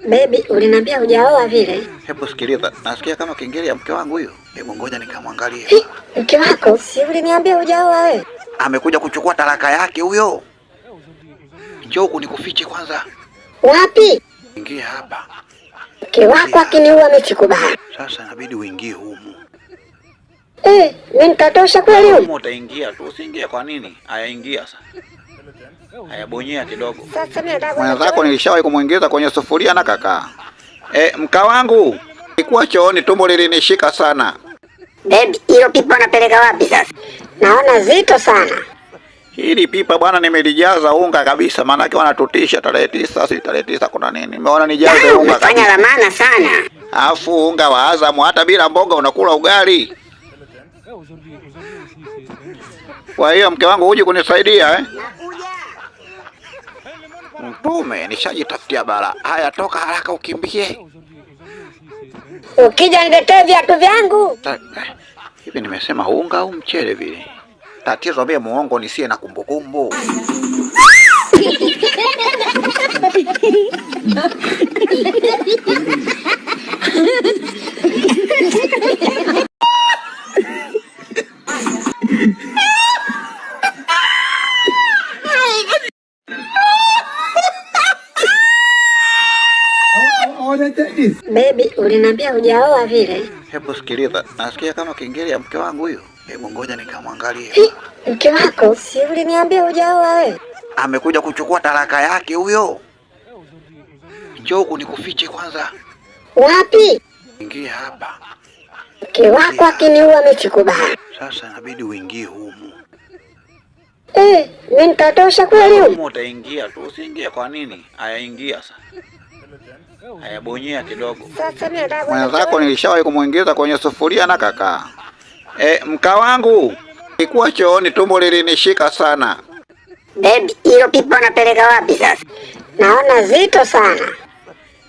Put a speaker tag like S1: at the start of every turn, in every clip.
S1: Baby, uliniambia hujaoa vile.
S2: Hebu sikiliza, nasikia kama kengele ya mke wangu huyo. Hebu ngoja nikamwangalie.
S1: Mke wako? Si uliniambia hujaoa wewe?
S2: Amekuja kuchukua talaka yake huyo. Njoo huku nikufiche kwanza.
S1: Wapi?
S2: Ingia hapa.
S1: Mke wako akiniua misikubali.
S2: Sasa inabidi uingie humu.
S1: Mimi nitatosha kweli humu?
S2: Utaingia tu, usiingie kwa nini? Haya, ingia sasa. Haya, bonyea kidogo.
S1: Sasa mimi nataka
S2: mwenzako nilishawahi kumuingiza kwenye sufuria na kakaa. Mka wangu, nilikuwa chooni tumbo lilinishika sana.
S1: Baby, hilo pipa unapeleka wapi sasa? Naona zito sana.
S2: Hili pipa bwana nimelijaza unga kabisa, maana yake wanatutisha tarehe 9, si tarehe 9 kuna nini? Nimeona nijaze unga kabisa.
S1: Fanya la maana sana.
S2: Alafu unga wa Azam hata bila mboga unakula ugali. Kwa hiyo mke wangu uje kunisaidia Mtume, nishajitafutia bala. Haya, toka haraka ukimbie.
S1: Ukija niletee viatu vyangu.
S2: Hivi nimesema unga au mchele vile? Tatizo mimi muongo nisie na kumbukumbu.
S1: Baby, uliniambia hujaoa vile.
S2: Hebu sikiliza, nasikia kama kengele ya mke wangu huyo. Hebu ngoja nikamwangalie.
S1: Mke wako? Si uliniambia hujaoa wewe?
S2: Amekuja kuchukua talaka yake huyo. Njoo huku nikufiche kwanza.
S1: Wapi?
S2: Ingia hapa.
S1: Mke wako akiniua misikubali.
S2: Sasa inabidi uingie humu.
S1: Mimi nitatosha kweli humu?
S2: Utaingia tu, usiingie kwa nini? Haya, ingia sasa. Haya, bonyea kidogo.
S1: Sasa mimi nataka
S2: mwenzako nilishawahi kumuingiza kwenye sufuria na kakaa. Mka wangu, nilikuwa chooni tumbo lilinishika sana.
S1: Baby, hilo pipa unapeleka wapi sasa? Naona zito sana.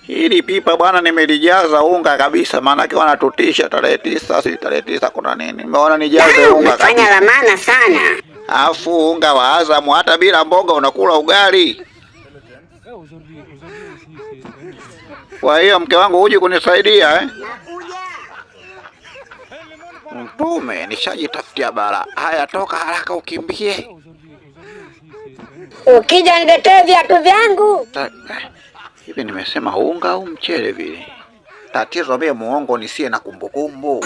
S2: Hili pipa bwana nimelijaza unga kabisa, maana yake wanatutisha tarehe 9, si tarehe 9 kuna nini? Nimeona nijaze unga kabisa.
S1: Fanya la maana sana.
S2: Alafu unga wa Azam hata bila mboga unakula ugali. Kwa hiyo mke wangu uje kunisaidia Mtume, nishajitafutia bala. Haya, toka haraka ukimbie.
S1: Ukija niletee viatu vyangu.
S2: Hivi nimesema unga au mchele vile? Tatizo mimi muongo nisie na kumbukumbu.